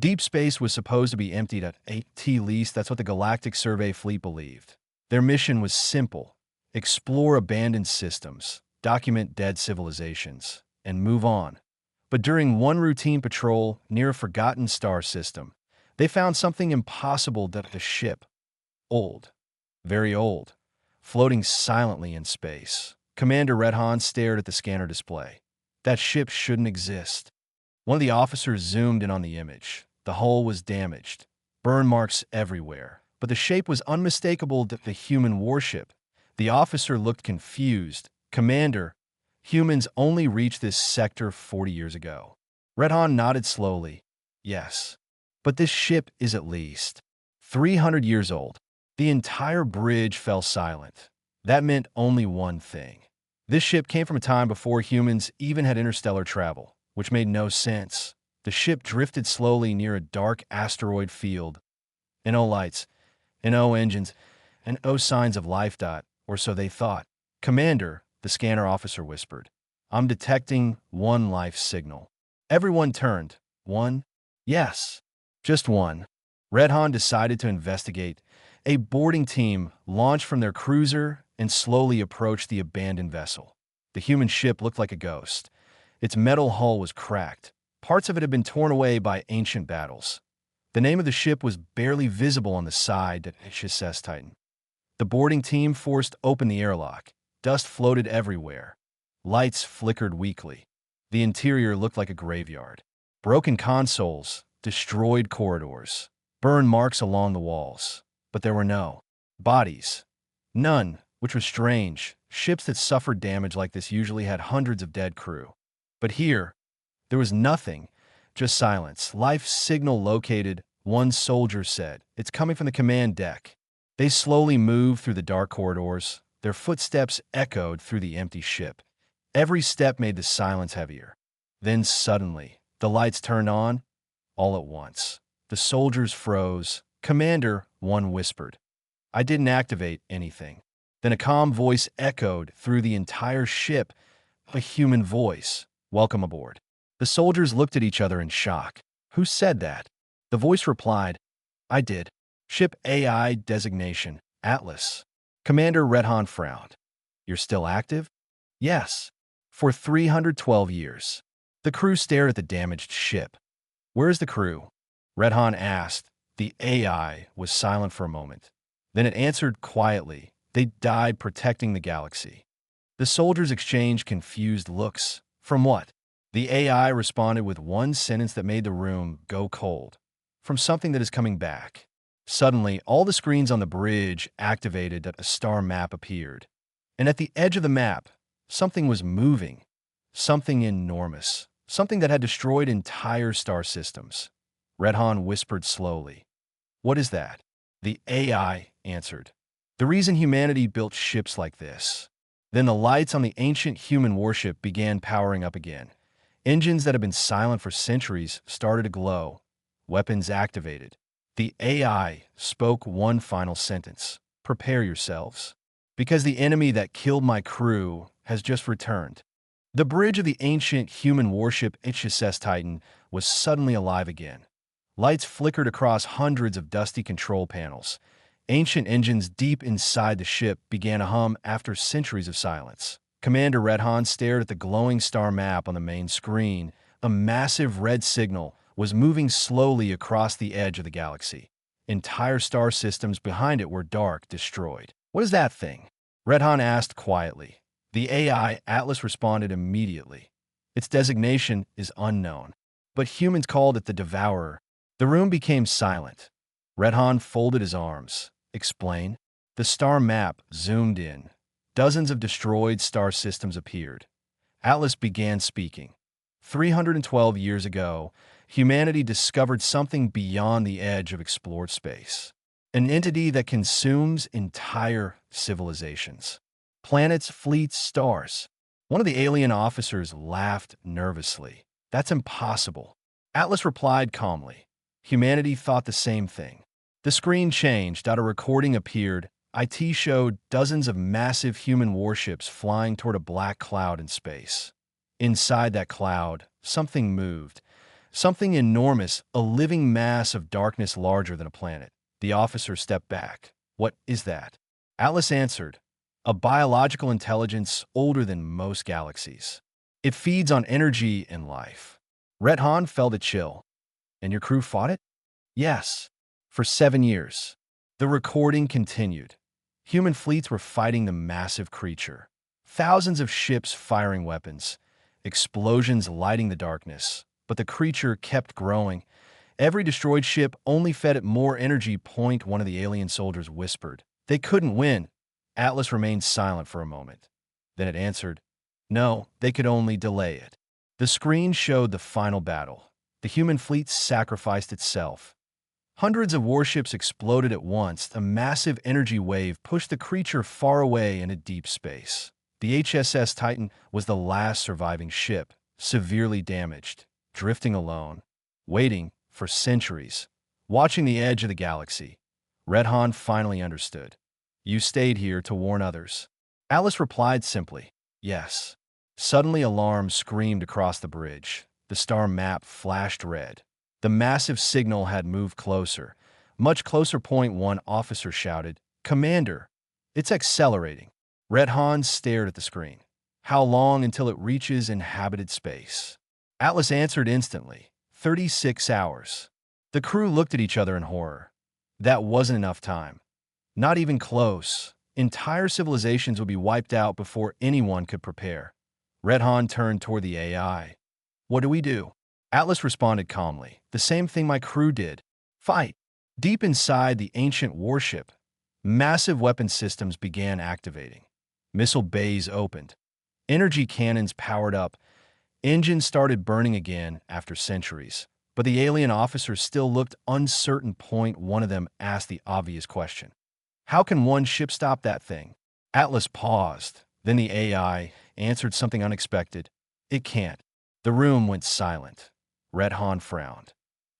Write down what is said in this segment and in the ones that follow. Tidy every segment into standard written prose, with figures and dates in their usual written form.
Deep space was supposed to be emptied at least. That's what the Galactic Survey fleet believed. Their mission was simple: explore abandoned systems, document dead civilizations, and move on. But during one routine patrol near a forgotten star system, they found something impossible: that the ship, old, very old, floating silently in space. Commander Redhan stared at the scanner display. That ship shouldn't exist. One of the officers zoomed in on the image. The hull was damaged, burn marks everywhere, but the shape was unmistakable: that the human warship. The officer looked confused. Commander, humans only reached this sector 40 years ago. Redhan nodded slowly. Yes, but this ship is at least 300 years old. The entire bridge fell silent. That meant only one thing. This ship came from a time before humans even had interstellar travel, which made no sense. The ship drifted slowly near a dark asteroid field. No lights, no engines, and no signs of life. Or so they thought. Commander, the scanner officer whispered, I'm detecting one life signal. Everyone turned. One? Yes, just one. Redhan decided to investigate. A boarding team launched from their cruiser and slowly approached the abandoned vessel. The human ship looked like a ghost. Its metal hull was cracked. Parts of it had been torn away by ancient battles. The name of the ship was barely visible on the side: HFY Titan. The boarding team forced open the airlock. Dust floated everywhere. Lights flickered weakly. The interior looked like a graveyard. Broken consoles, destroyed corridors, burn marks along the walls. But there were no bodies. None, which was strange. Ships that suffered damage like this usually had hundreds of dead crew. But here, there was nothing, just silence. Life signal located, one soldier said. It's coming from the command deck. They slowly moved through the dark corridors. Their footsteps echoed through the empty ship. Every step made the silence heavier. Then suddenly, the lights turned on, all at once. The soldiers froze. Commander, one whispered. I didn't activate anything. Then a calm voice echoed through the entire ship. A human voice. Welcome aboard. The soldiers looked at each other in shock. Who said that? The voice replied, I did. Ship AI designation, Atlas. Commander Redhan frowned. You're still active? Yes. For 312 years. The crew stared at the damaged ship. Where's the crew? Redhan asked. The AI was silent for a moment. Then it answered quietly. They died protecting the galaxy. The soldiers exchanged confused looks. From what? The AI responded with one sentence that made the room go cold. From something that is coming back. Suddenly, all the screens on the bridge activated. A star map appeared. And at the edge of the map, something was moving. Something enormous. Something that had destroyed entire star systems. Redhan whispered slowly. What is that? The AI answered. The reason humanity built ships like this. Then the lights on the ancient human warship began powering up again. Engines that had been silent for centuries started to glow. Weapons activated. The AI spoke one final sentence. Prepare yourselves. Because the enemy that killed my crew has just returned. The bridge of the ancient human warship HFY Titan was suddenly alive again. Lights flickered across hundreds of dusty control panels. Ancient engines deep inside the ship began to hum after centuries of silence. Commander Redhan stared at the glowing star map on the main screen. A massive red signal was moving slowly across the edge of the galaxy. Entire star systems behind it were dark, destroyed. What is that thing? Redhan asked quietly. The AI Atlas responded immediately. Its designation is unknown, but humans called it the Devourer. The room became silent. Redhan folded his arms. Explain. The star map zoomed in. Dozens of destroyed star systems appeared. Atlas began speaking. 312 years ago, humanity discovered something beyond the edge of explored space. An entity that consumes entire civilizations. Planets, fleets, stars. One of the alien officers laughed nervously. That's impossible. Atlas replied calmly. Humanity thought the same thing. The screen changed. A recording appeared. IT showed dozens of massive human warships flying toward a black cloud in space. Inside that cloud, something moved. Something enormous, a living mass of darkness larger than a planet. The officer stepped back. What is that? Atlas answered, a biological intelligence older than most galaxies. It feeds on energy and life. Red Han felt a chill. And your crew fought it? Yes. For 7 years. The recording continued. Human fleets were fighting the massive creature. Thousands of ships firing weapons. Explosions lighting the darkness. But the creature kept growing. Every destroyed ship only fed it more energy. One of the alien soldiers whispered. They couldn't win. Atlas remained silent for a moment. Then it answered, no, they could only delay it. The screen showed the final battle. The human fleet sacrificed itself. Hundreds of warships exploded at once. A massive energy wave pushed the creature far away into deep space. The HSS Titan was the last surviving ship, severely damaged, drifting alone, waiting for centuries, watching the edge of the galaxy. Red Han finally understood. You stayed here to warn others. Alice replied simply, yes. Suddenly alarms screamed across the bridge. The star map flashed red. The massive signal had moved closer. Much closer. One officer shouted, Commander, it's accelerating. Red Han stared at the screen. How long until it reaches inhabited space? Atlas answered instantly, 36 hours. The crew looked at each other in horror. That wasn't enough time. Not even close. Entire civilizations would be wiped out before anyone could prepare. Red Han turned toward the AI. What do we do? Atlas responded calmly. The same thing my crew did. Fight. Deep inside the ancient warship, massive weapon systems began activating. Missile bays opened. Energy cannons powered up. Engines started burning again after centuries. But the alien officers still looked uncertain. One of them asked the obvious question. How can one ship stop that thing? Atlas paused. Then the AI answered something unexpected. It can't. The room went silent. Red Han frowned.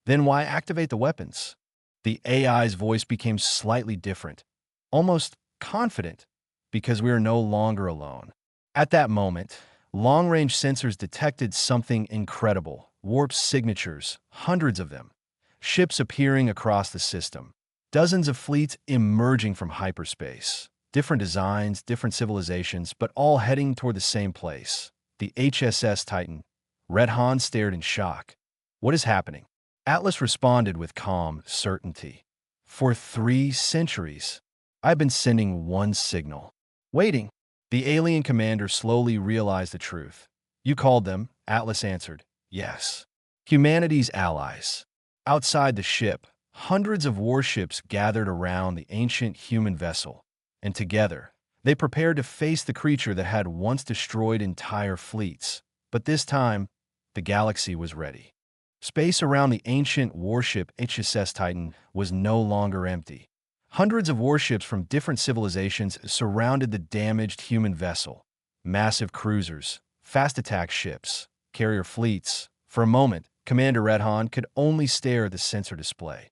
Then why activate the weapons? The AI's voice became slightly different, almost confident, because we are no longer alone. At that moment, long-range sensors detected something incredible. Warp signatures, hundreds of them. Ships appearing across the system. Dozens of fleets emerging from hyperspace. Different designs, different civilizations, but all heading toward the same place. The HSS Titan. Red Han stared in shock. What is happening? Atlas responded with calm certainty. For 3 centuries, I've been sending one signal. Waiting. The alien commander slowly realized the truth. You called them, Atlas answered. Yes. Humanity's allies. Outside the ship, hundreds of warships gathered around the ancient human vessel, and together, they prepared to face the creature that had once destroyed entire fleets. But this time, the galaxy was ready. Space around the ancient warship HSS Titan was no longer empty. Hundreds of warships from different civilizations surrounded the damaged human vessel. Massive cruisers, fast attack ships, carrier fleets. For a moment, Commander Red Han could only stare at the sensor display.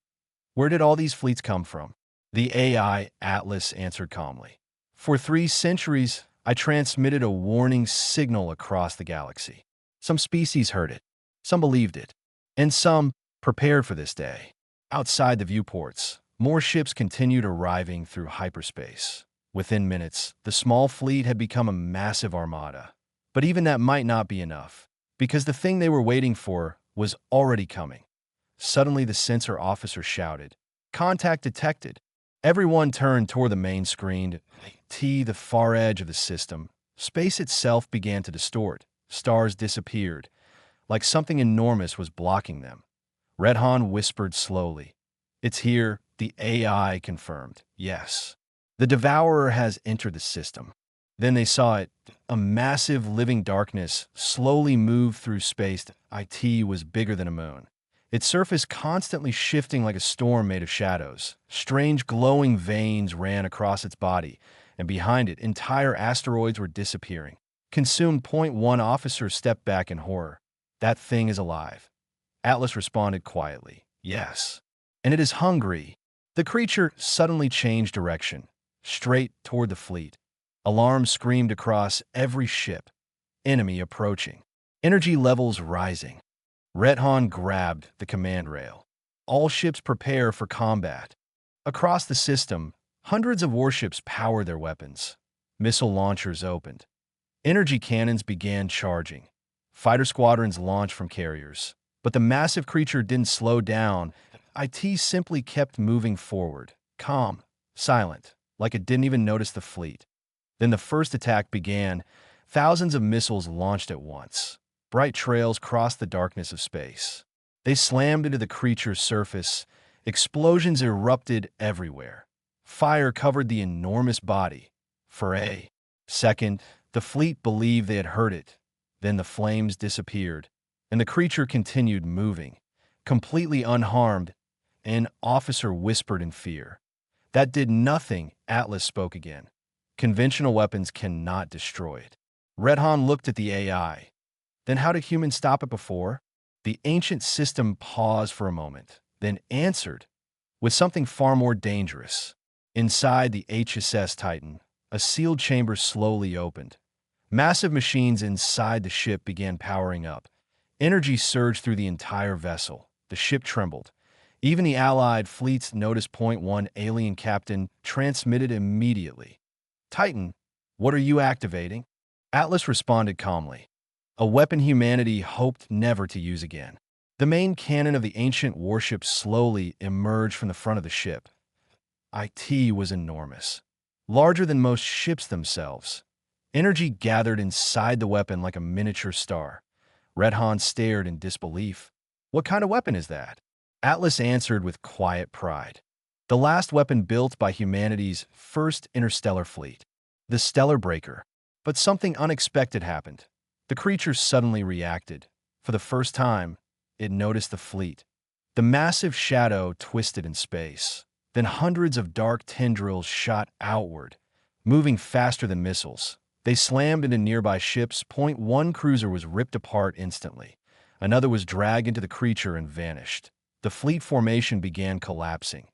Where did all these fleets come from? The AI Atlas answered calmly. For 3 centuries, I transmitted a warning signal across the galaxy. Some species heard it, some believed it, and some prepared for this day. Outside the viewports, more ships continued arriving through hyperspace. Within minutes, the small fleet had become a massive armada. But even that might not be enough, because the thing they were waiting for was already coming. Suddenly, the sensor officer shouted, Contact detected. Everyone turned toward the main screen. The far edge of the system. Space itself began to distort. Stars disappeared, like something enormous was blocking them. Red Han whispered slowly. It's here, the AI confirmed. Yes. The Devourer has entered the system. Then they saw it, a massive living darkness, slowly move through space. It was bigger than a moon. Its surface constantly shifting like a storm made of shadows. Strange glowing veins ran across its body, and behind it, entire asteroids were disappearing. Consumed. One officer stepped back in horror. That thing is alive. Atlas responded quietly. Yes. And it is hungry. The creature suddenly changed direction, straight toward the fleet. Alarms screamed across every ship. Enemy approaching. Energy levels rising. Red Han grabbed the command rail. All ships prepare for combat. Across the system, hundreds of warships power their weapons. Missile launchers opened. Energy cannons began charging. Fighter squadrons launched from carriers. But the massive creature didn't slow down. IT simply kept moving forward, calm, silent, like it didn't even notice the fleet. Then the first attack began. Thousands of missiles launched at once. Bright trails crossed the darkness of space. They slammed into the creature's surface. Explosions erupted everywhere. Fire covered the enormous body. For a second, the fleet believed they had heard it. Then the flames disappeared, and the creature continued moving, completely unharmed. An officer whispered in fear. "That did nothing," Atlas spoke again. "Conventional weapons cannot destroy it." Red Han looked at the AI. "Then how did humans stop it before?" The ancient system paused for a moment, then answered with something far more dangerous. Inside the HSS Titan, a sealed chamber slowly opened. Massive machines inside the ship began powering up. Energy surged through the entire vessel. The ship trembled. Even the Allied fleets noticed. Point 1 alien captain transmitted immediately. "Titan, what are you activating?" Atlas responded calmly. "A weapon humanity hoped never to use again." The main cannon of the ancient warship slowly emerged from the front of the ship. IT was enormous, larger than most ships themselves. Energy gathered inside the weapon like a miniature star. Red Han stared in disbelief. "What kind of weapon is that?" Atlas answered with quiet pride. "The last weapon built by humanity's first interstellar fleet, the Stellar Breaker." But something unexpected happened. The creature suddenly reacted. For the first time, it noticed the fleet. The massive shadow twisted in space. Then hundreds of dark tendrils shot outward, moving faster than missiles. They slammed into nearby ships. Point 1 cruiser was ripped apart instantly. Another was dragged into the creature and vanished. The fleet formation began collapsing.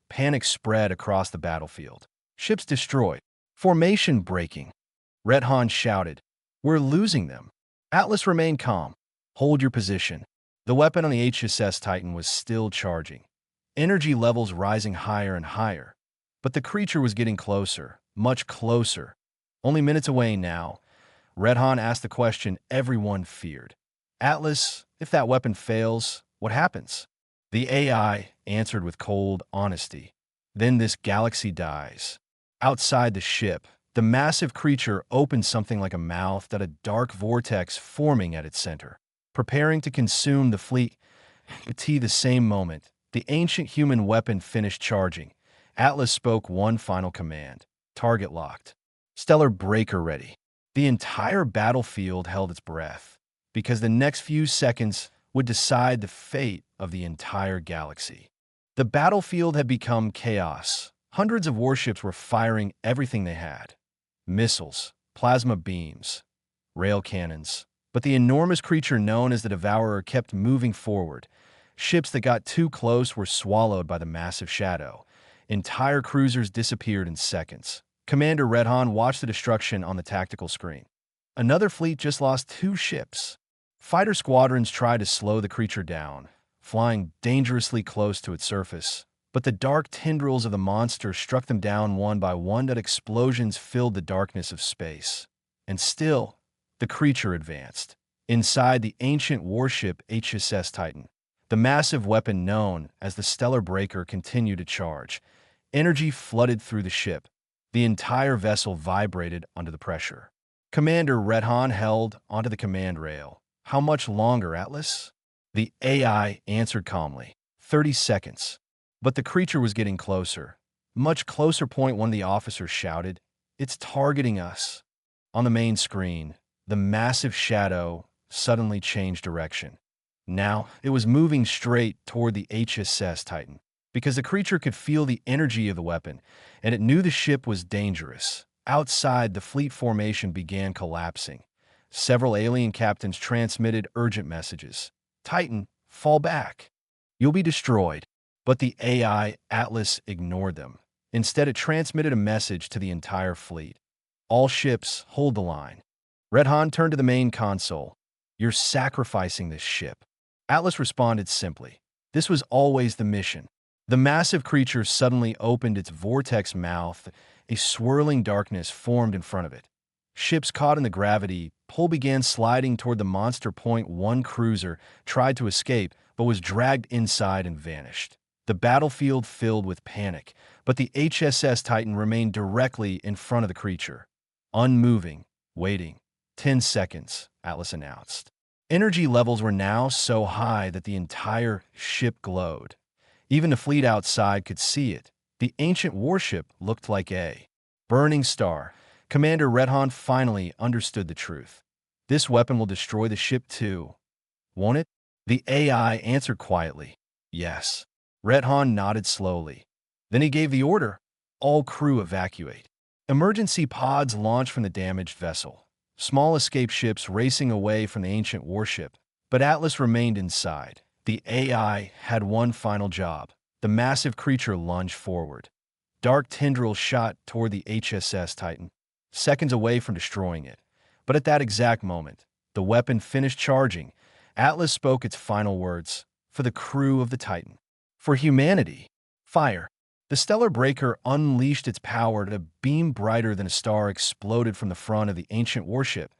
Panic spread across the battlefield. Ships destroyed. Formation breaking. Red Han shouted, "We're losing them." Atlas remained calm. "Hold your position." The weapon on the HSS Titan was still charging. Energy levels rising higher and higher. But the creature was getting closer, much closer. Only minutes away now. Red Han asked the question everyone feared. "Atlas, if that weapon fails, what happens?" The AI answered with cold honesty. "Then this galaxy dies." Outside the ship, the massive creature opened something like a mouth, that a dark vortex forming at its center, preparing to consume the fleet. At the same moment, the ancient human weapon finished charging. Atlas spoke one final command. "Target locked. Stellar Breaker ready." The entire battlefield held its breath, because the next few seconds would decide the fate of the entire galaxy. The battlefield had become chaos. Hundreds of warships were firing everything they had. Missiles, plasma beams, rail cannons. But the enormous creature known as the Devourer kept moving forward. Ships that got too close were swallowed by the massive shadow. Entire cruisers disappeared in seconds. Commander Red Han watched the destruction on the tactical screen. Another fleet just lost 2 ships. Fighter squadrons tried to slow the creature down, flying dangerously close to its surface. But the dark tendrils of the monster struck them down one by one. That explosions filled the darkness of space. And still, the creature advanced. Inside the ancient warship HSS Titan, the massive weapon known as the Stellar Breaker continued to charge. Energy flooded through the ship. The entire vessel vibrated under the pressure. Commander Red Han held onto the command rail. "How much longer, Atlas?" The AI answered calmly. 30 seconds. But the creature was getting closer. Much closer. One of the officers shouted, "It's targeting us." On the main screen, the massive shadow suddenly changed direction. Now, it was moving straight toward the HSS Titan, because the creature could feel the energy of the weapon, and it knew the ship was dangerous. Outside, the fleet formation began collapsing. Several alien captains transmitted urgent messages. "Titan, fall back. You'll be destroyed." But the AI Atlas ignored them. Instead, it transmitted a message to the entire fleet. "All ships, hold the line." Red Han turned to the main console. "You're sacrificing this ship." Atlas responded simply. This was always the mission. The massive creature suddenly opened its vortex mouth. A swirling darkness formed in front of it. Ships caught in the gravity pull began sliding toward the monster. Point one cruiser tried to escape, but was dragged inside and vanished. The battlefield filled with panic, but the HSS Titan remained directly in front of the creature. Unmoving, waiting. 10 seconds, Atlas announced. Energy levels were now so high that the entire ship glowed. Even the fleet outside could see it. The ancient warship looked like a burning star. Commander Redhan finally understood the truth. This weapon will destroy the ship too, won't it? The AI answered quietly. Yes. Redhan nodded slowly. Then he gave the order. All crew evacuate. Emergency pods launched from the damaged vessel. Small escape ships racing away from the ancient warship. But Atlas remained inside. The AI had one final job. The massive creature lunged forward. Dark tendrils shot toward the HSS Titan, seconds away from destroying it. But at that exact moment, the weapon finished charging. Atlas spoke its final words. For the crew of the Titan. For humanity. Fire. The stellar breaker unleashed its power. A beam brighter than a star exploded from the front of the ancient warship.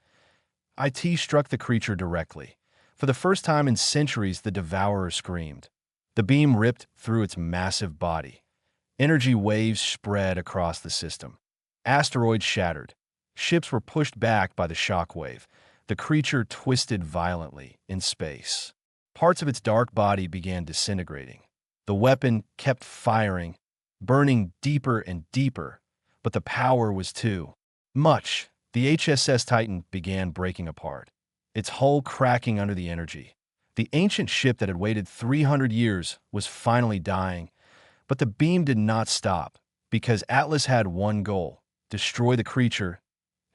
IT struck the creature directly. For the first time in centuries, the devourer screamed. The beam ripped through its massive body. Energy waves spread across the system. Asteroids shattered. Ships were pushed back by the shockwave. The creature twisted violently in space. Parts of its dark body began disintegrating. The weapon kept firing, burning deeper and deeper, but the power was too much. The HSS Titan began breaking apart, its hull cracking under the energy. The ancient ship that had waited 300 years was finally dying, but the beam did not stop, because Atlas had one goal: destroy the creature,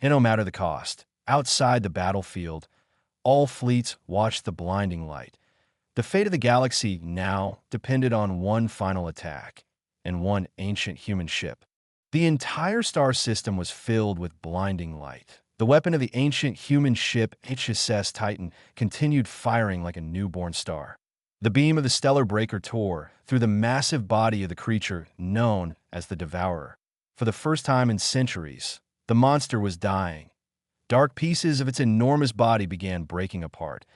and no matter the cost. Outside the battlefield, all fleets watched the blinding light. The fate of the galaxy now depended on one final attack, and one ancient human ship. The entire star system was filled with blinding light. The weapon of the ancient human ship, HSS Titan, continued firing like a newborn star. The beam of the stellar breaker tore through the massive body of the creature known as the Devourer. For the first time in centuries, the monster was dying. Dark pieces of its enormous body began breaking apart.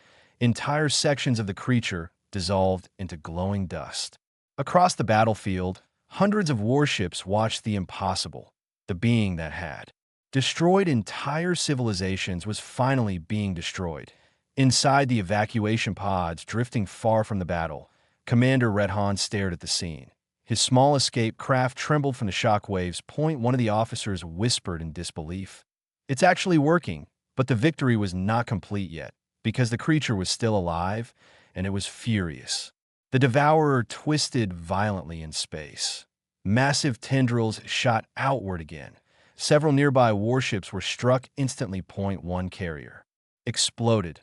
Entire sections of the creature dissolved into glowing dust. Across the battlefield, hundreds of warships watched the impossible. The being that had destroyed entire civilizations was finally being destroyed. Inside the evacuation pods drifting far from the battle, Commander Redhan stared at the scene. His small escape craft trembled from the shockwaves. One of the officers whispered in disbelief. It's actually working, but the victory was not complete yet, because the creature was still alive, and it was furious. The Devourer twisted violently in space. Massive tendrils shot outward again. Several nearby warships were struck instantly. One carrier exploded.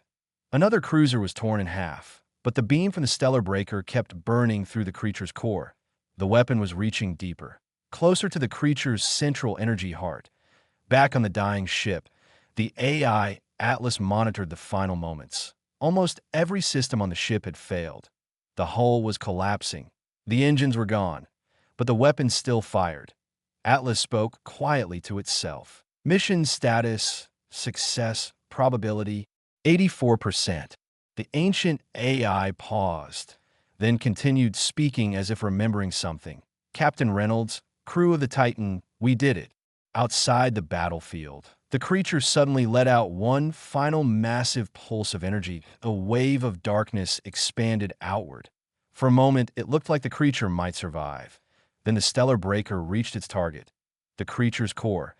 Another cruiser was torn in half, but the beam from the stellar breaker kept burning through the creature's core. The weapon was reaching deeper, closer to the creature's central energy heart. Back on the dying ship, the AI Atlas monitored the final moments. Almost every system on the ship had failed. The hull was collapsing. The engines were gone, but the weapon still fired. Atlas spoke quietly to itself. Mission status, success, probability, 84%. The ancient AI paused, then continued speaking as if remembering something. Captain Reynolds, crew of the Titan, we did it. Outside the battlefield, the creature suddenly let out one final massive pulse of energy. A wave of darkness expanded outward. For a moment, it looked like the creature might survive. Then the stellar breaker reached its target, the creature's core.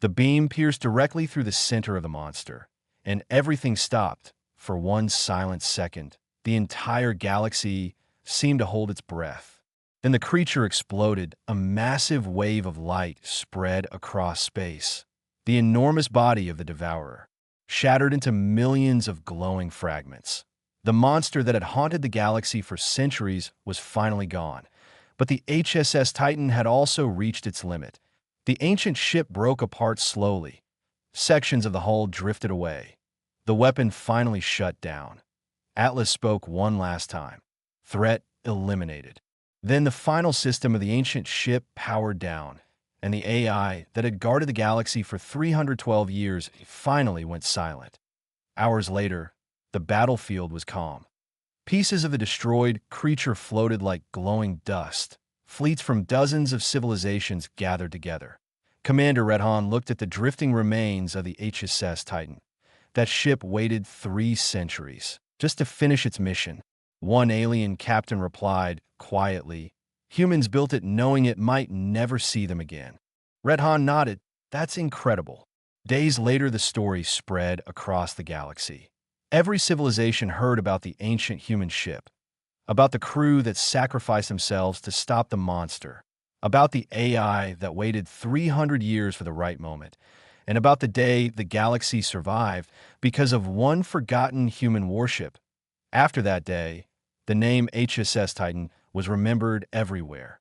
The beam pierced directly through the center of the monster, and everything stopped for one silent second. The entire galaxy seemed to hold its breath. Then the creature exploded. A massive wave of light spread across space. The enormous body of the Devourer shattered into millions of glowing fragments. The monster that had haunted the galaxy for centuries was finally gone. But the HSS Titan had also reached its limit. The ancient ship broke apart slowly. Sections of the hull drifted away. The weapon finally shut down. Atlas spoke one last time. Threat eliminated. Then the final system of the ancient ship powered down, and the AI that had guarded the galaxy for 312 years finally went silent. Hours later, the battlefield was calm. Pieces of the destroyed creature floated like glowing dust. Fleets from dozens of civilizations gathered together. Commander Redhan looked at the drifting remains of the HSS Titan. That ship waited 3 centuries just to finish its mission. One alien captain replied, quietly, "Humans built it knowing it might never see them again." Redhan nodded. "That's incredible." Days later, the story spread across the galaxy. Every civilization heard about the ancient human ship, about the crew that sacrificed themselves to stop the monster, about the AI that waited 300 years for the right moment, and about the day the galaxy survived because of one forgotten human warship. After that day, the name HSS Titan was remembered everywhere,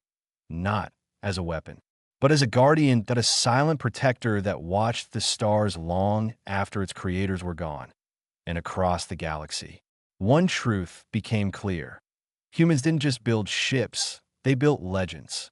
not as a weapon, but as a guardian, that a silent protector that watched the stars long after its creators were gone. And across the galaxy, one truth became clear. Humans didn't just build ships, they built legends.